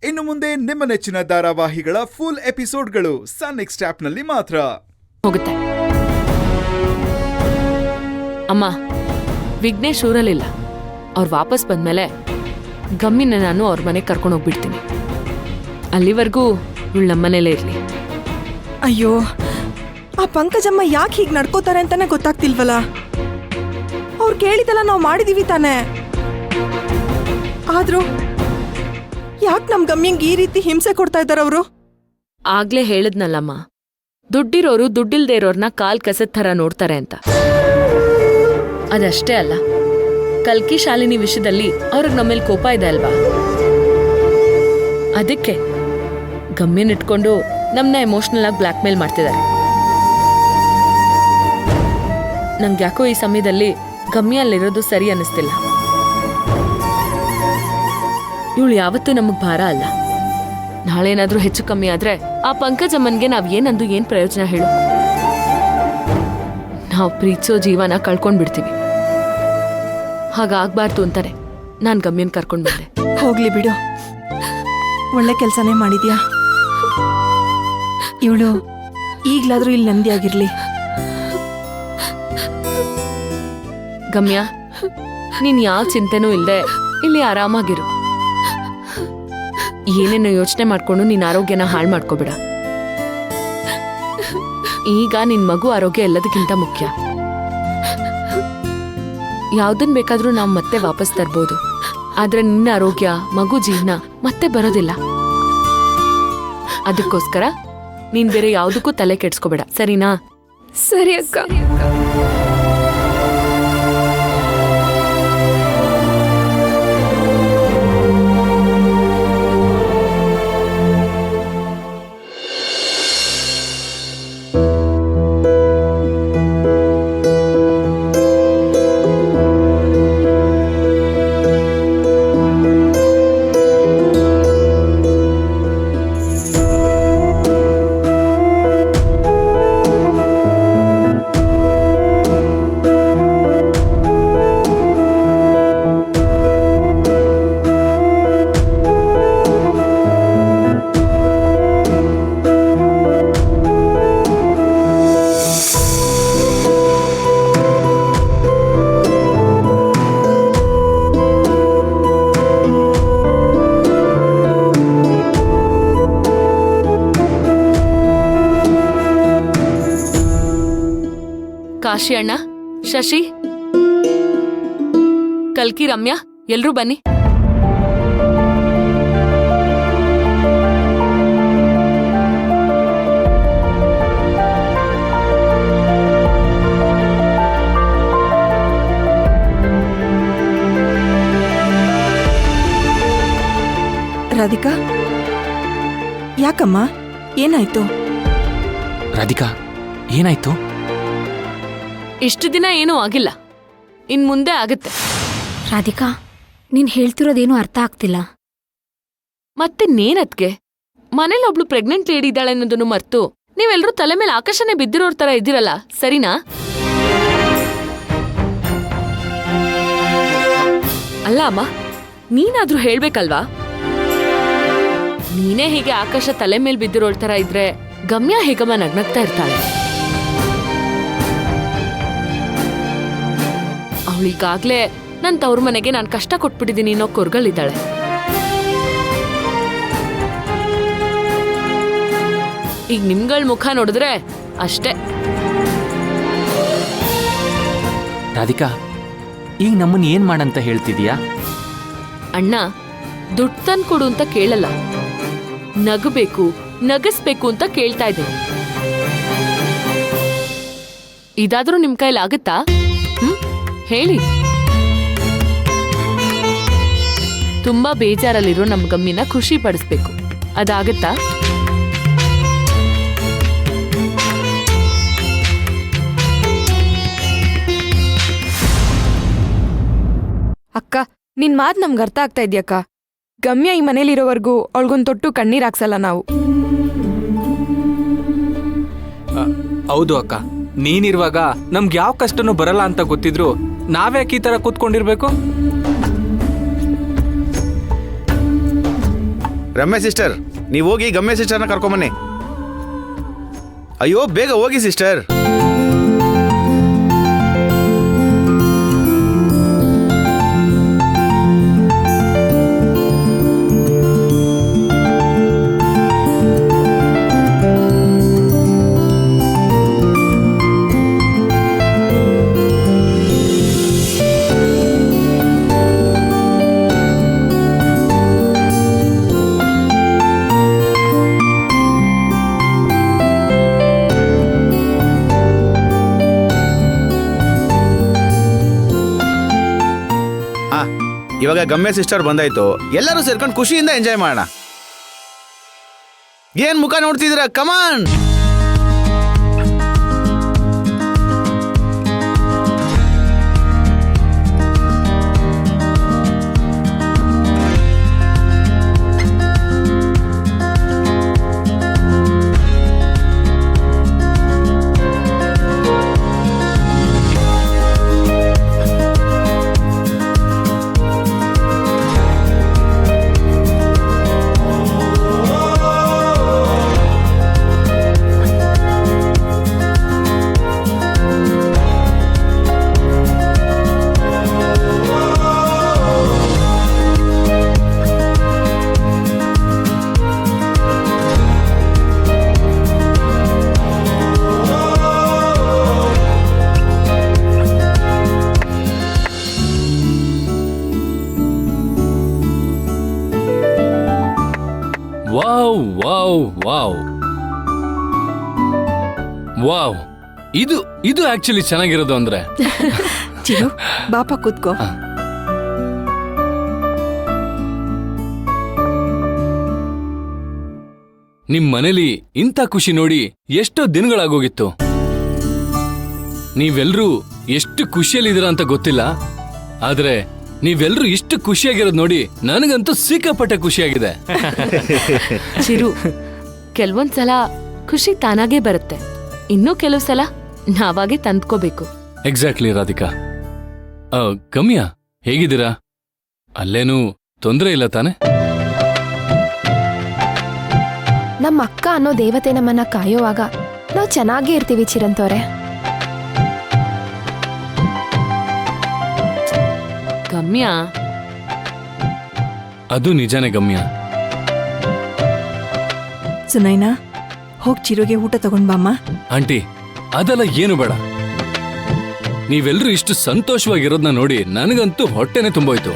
ಇನ್ನು ಮುಂದೆ ನಿಮ್ಮ ನೆಚ್ಚಿನ ಧಾರಾವಾಹಿಗಳ ಫುಲ್ ಎಪಿಸೋಡ್ಗಳು ಸನ್ ನೆಕ್ಸ್ಟ್ ಆಪ್ನಲ್ಲಿ ಮಾತ್ರ. ಹೋಗುತ್ತೆ ಅಮ್ಮ. ವಿಘ್ನೇಶ್ ಊರಲ್ಲಿಲ್ಲ. ಅವ್ರು ವಾಪಸ್ ಬಂದ್ಮೇಲೆ ಗಮ್ಮಿನ ನಾನು ಅವ್ರ ಮನೆಗೆ ಕರ್ಕೊಂಡು ಹೋಗ್ಬಿಡ್ತೀನಿ. ಅಲ್ಲಿವರೆಗೂ ಇವಳು ನಮ್ಮನೇಲೇ ಇರ್ಲಿ. ಅಯ್ಯೋ, ಆ ಪಂಕಜಮ್ಮ ಯಾಕೆ ಹೀಗೆ ನಡ್ಕೋತಾರೆ ಅಂತಾನೆ ಗೊತ್ತಾಗ್ತಿಲ್ವಲ್ಲ. ಅವ್ರು ಕೇಳಿದೆಲ್ಲ ನಾವು ಮಾಡಿದೀವಿ ತಾನೆ. ಆದ್ರೂ ಯಾಕೆ ನಮ್ ಗಮ್ಯಂಗ್ ಈ ರೀತಿ ಹಿಂಸೆ ಕೊಡ್ತಾ ಇದ್ದಾರೆ ಅವರು? ಆಗ್ಲೇ ಹೇಳಿದ್ನಲ್ಲಮ್ಮ, ದುಡ್ಡಿರೋರು ದುಡ್ಡಿಲ್ದೇ ಇರೋರ್ನ ಕಾಲ್ ಕಸದ ಥರ ನೋಡ್ತಾರೆ ಅಂತ. ಅದಷ್ಟೇ ಅಲ್ಲ, ಕಲ್ಕಿ ಶಾಲಿನಿ ವಿಷಯದಲ್ಲಿ ಅವ್ರಿಗೆ ನಮ್ಮೇಲೆ ಕೋಪ ಇದೆ ಅಲ್ವಾ? ಅದಕ್ಕೆ ಗಮ್ಯನಿಟ್ಕೊಂಡು ನಮ್ನ ಎಮೋಷನಲ್ ಆಗಿ ಬ್ಲ್ಯಾಕ್ ಮೇಲ್ ಮಾಡ್ತಿದ್ದಾರೆ. ನಂಗೆ ಯಾಕೋ ಈ ಸಮಯದಲ್ಲಿ ಗಮ್ಯ ಅಲ್ಲಿರೋದು ಸರಿ ಅನ್ನಿಸ್ತಿಲ್ಲ. ಇವಳು ಯಾವತ್ತೂ ನಮಗ್ ಭಾರ ಅಲ್ಲ. ನಾಳೇನಾದ್ರೂ ಹೆಚ್ಚು ಕಮ್ಮಿ ಆದ್ರೆ ಆ ಪಂಕಜಮ್ಮನ್ಗೆ ನಾವ್ ಏನಂದು ಏನ್ ಪ್ರಯೋಜನ ಹೇಳು? ನಾವು ಪ್ರೀತಿಸೋ ಜೀವನ ಕಳ್ಕೊಂಡ್ಬಿಡ್ತೀವಿ. ಹಾಗಾಗ್ಬಾರ್ದು ಅಂತಾನೆ ನಾನ್ ಗಮ್ಯನ್ ಕರ್ಕೊಂಡ್ ಬಂದೆ. ಹೋಗ್ಲಿ ಬಿಡು, ಒಳ್ಳೆ ಕೆಲ್ಸನೇ ಮಾಡಿದ್ಯಾ. ಇವಳು ಈಗ್ಲಾದ್ರೂ ಇಲ್ಲಿ ನೆಮ್ಮದಿ ಆಗಿರ್ಲಿ. ಗಮ್ಯ, ನೀನ್ ಯಾವ ಚಿಂತೆನೂ ಇಲ್ದೆ ಇಲ್ಲಿ ಆರಾಮಾಗಿರು. ಏನೇನೋ ಯೋಚನೆ ಮಾಡ್ಕೊಂಡು ನಿನ್ ಆರೋಗ್ಯನ ಹಾಳು ಮಾಡ್ಕೋಬೇಡ. ಈಗ ನಿನ್ ಮಗು ಆರೋಗ್ಯ ಎಲ್ಲದಕ್ಕಿಂತ ಮುಖ್ಯ. ಯಾವ್ದನ್ ಬೇಕಾದ್ರೂ ನಾವ್ ಮತ್ತೆ ವಾಪಸ್ ತರ್ಬೋದು, ಆದ್ರೆ ನಿನ್ನ ಆರೋಗ್ಯ, ಮಗು ಜೀವನ ಮತ್ತೆ ಬರೋದಿಲ್ಲ. ಅದಕ್ಕೋಸ್ಕರ ನೀನ್ ಬೇರೆ ಯಾವ್ದಕ್ಕೂ ತಲೆ ಕೆಡ್ಸ್ಕೋಬೇಡ, ಸರಿನಾ? ಸರಿ ಅಕ್ಕ. ಕಾಶಿ ಅಣ್ಣ, ಶಶಿ, ಕಲ್ಕಿ, ರಮ್ಯಾ, ಎಲ್ರೂ ಬನ್ನಿ. ರಾಧಿಕಾ, ಯಾಕಮ್ಮ, ಏನಾಯ್ತು? ರಾಧಿಕಾ, ಏನಾಯ್ತು? ಇಷ್ಟು ದಿನ ಏನೂ ಆಗಿಲ್ಲ, ಇನ್ ಮುಂದೆ ಆಗತ್ತೆ. ರಾಧಿಕಾ, ನೀನ್ ಹೇಳ್ತಿರೋದೇನು ಅರ್ಥ ಆಗ್ತಿಲ್ಲ. ಮತ್ತೆ ನೇನತ್ಗೆ ಮನೇಲಿ ಒಬ್ಳು ಪ್ರೆಗ್ನೆಂಟ್ ಲೇಡಿ ಇದ್ದಾಳೆ ಅನ್ನೋದನ್ನು ಮರ್ತು ನೀವೆಲ್ಲರೂ ತಲೆ ಮೇಲೆ ಆಕಾಶನೇ ಬಿದ್ದಿರೋರ್ ತರ ಇದ್ದೀರಲ್ಲ, ಸರಿನಾ? ಅಲ್ಲ ಅಮ್ಮ, ನೀನಾದ್ರೂ ಹೇಳ್ಬೇಕಲ್ವಾ? ನೀನೇ ಹೀಗೆ ಆಕಾಶ ತಲೆ ಮೇಲೆ ಬಿದ್ದಿರೋಳ್ ತರ ಇದ್ರೆ ಗಮ್ಯ ಹೇಗಮ್ಮ ನಗ್ನಗ್ತಾ ಇರ್ತಾಳೆ? ಅವಳಿಗಾಗ್ಲೇ ನನ್ ತವ್ರ ಮನೆಗೆ ನಾನು ಕಷ್ಟ ಕೊಟ್ಬಿಟ್ಟಿದ್ದೀನಿ ಅನ್ನೋ ಕೊರ್ಗಳಿದ್ದಾಳೆ. ಈಗ ನಿಮ್ಗಳ ಮುಖ ನೋಡಿದ್ರೆ ಅಷ್ಟೇ. ರಾಧಿಕಾ, ಈಗ ನಮ್ಮನ್ನ ಏನ್ ಮಾಡಂತ ಹೇಳ್ತಿದೀಯಾ? ಅಣ್ಣ, ದುಡ್ಡು ತಂದು ಕೊಡು ಅಂತ ಕೇಳಲ್ಲ, ನಗಬೇಕು, ನಗಸ್ಬೇಕು ಅಂತ ಕೇಳ್ತಾ ಇದ್ದೀನಿ. ಇದಾದ್ರೂ ನಿಮ್ ಕೈಲಿ ಆಗುತ್ತಾ? ಹೇಳಿ. ತುಂಬಾ ಬೇಜಾರಲ್ಲಿರೋ ನಮ್ ಗಮ್ಮಿನ ಖುಷಿ ಪಡಿಸ್ಬೇಕು, ಅದಾಗತ್ತಾ? ಅಕ್ಕ, ನಿನ್ ಮಾತ್ ನಮ್ಗೆ ಅರ್ಥ ಆಗ್ತಾ ಇದ್ಯಕ್ಕ. ಗಮ್ಯ ಈ ಮನೇಲಿರೋವರೆಗೂ ಅವಳಿಗೊಂದು ತೊಟ್ಟು ಕಣ್ಣೀರ್ ಹಾಕ್ಸಲ್ಲ ನಾವು. ಹೌದು ಅಕ್ಕ, ನೀನಿರುವಾಗ ನಮ್ಗೆ ಯಾವ ಕಷ್ಟನೂ ಬರಲ್ಲ ಅಂತ ಗೊತ್ತಿದ್ರು ನಾವ್ಯಾಕೆ ಈ ತರ ಕೂತ್ಕೊಂಡಿರ್ಬೇಕು? ರಮ್ಯಾ ಸಿಸ್ಟರ್, ನೀವು ಹೋಗಿ ಗಮ್ಯ ಸಿಸ್ಟರ್ನ ಕರ್ಕೊಂಬನ್ನಿ. ಅಯ್ಯೋ ಬೇಗ ಹೋಗಿ ಸಿಸ್ಟರ್. ಇವಾಗ ಗಮ್ಯ ಸಿಸ್ಟರ್ ಬಂದಾಯ್ತು, ಎಲ್ಲರೂ ಸೇರ್ಕೊಂಡು ಖುಷಿಯಿಂದ ಎಂಜಾಯ್ ಮಾಡೋಣ. ಏನ್ ಮುಖ ನೋಡ್ತಿದ್ದೀರಾ? ಕಮಾನ್. ವಾವ್ ವಾವ್ ವಾವ್ ವಾವ್, ಇದು ಆಕ್ಚುಲಿ ಚೆನ್ನಾಗಿರೋದು ಅಂದ್ರೆ. ಚಿರು, ಬಾಪ ಕೂತ್ಕೋ. ನಿಮ್ ಮನೇಲಿ ಇಂಥ ಖುಷಿ ನೋಡಿ ಎಷ್ಟೋ ದಿನಗಳಾಗೋಗಿತ್ತು. ನೀವೆಲ್ರೂ ಎಷ್ಟು ಖುಷಿಯಲ್ಲಿದ್ದೀರಾ ಅಂತ ಗೊತ್ತಿಲ್ಲ, ಆದ್ರೆ ನೀವೆಲ್ರೂ ಇಷ್ಟು ಖುಷಿಯಾಗಿರೋದು ನೋಡಿ ನನಗಂತೂ ಸಿಕ್ಕಾಪಟ್ಟೆ ಖುಷಿಯಾಗಿದೆ. ಚಿರು, ಕೆಲವೊಂದ್ಸಲ ಖುಷಿ ತಾನಾಗೇ ಬರುತ್ತೆ, ಇನ್ನೂ ಕೆಲವು ಸಲ ನಾವಾಗೆ ತಂದ್ಕೋಬೇಕು. ಎಕ್ಸಾಕ್ಟ್ಲಿ ರಾಧಿಕಾ. ಗಮ್ಯ, ಹೇಗಿದ್ದೀರಾ? ಅಲ್ಲೇನೂ ತೊಂದರೆ ಇಲ್ಲ ತಾನೆ? ನಮ್ಮ ಅಕ್ಕ ಅನ್ನೋ ದೇವತೆ ನಮ್ಮನ್ನ ಕಾಯೋವಾಗ ನಾವು ಚೆನ್ನಾಗೇ ಇರ್ತೀವಿ ಚಿರಂತವ್ರೆ. ಗಮ್ಯ, ಅದು ನಿಜಾನೇ ಗಮ್ಯ. ಸುನೈನಾ, ಹೋಗ್ ಚಿರುಗೆ ಊಟ ತಗೊಂಡ್ ಬಾಮ್ಮ. ಆಂಟಿ, ಅದೆಲ್ಲ ಏನು ಬೇಡ. ನೀವೆಲ್ಲರೂ ಇಷ್ಟು ಸಂತೋಷವಾಗಿರೋದನ್ನ ನೋಡಿ ನನಗಂತೂ ಹೊಟ್ಟೆನೆ ತುಂಬೋಯ್ತು.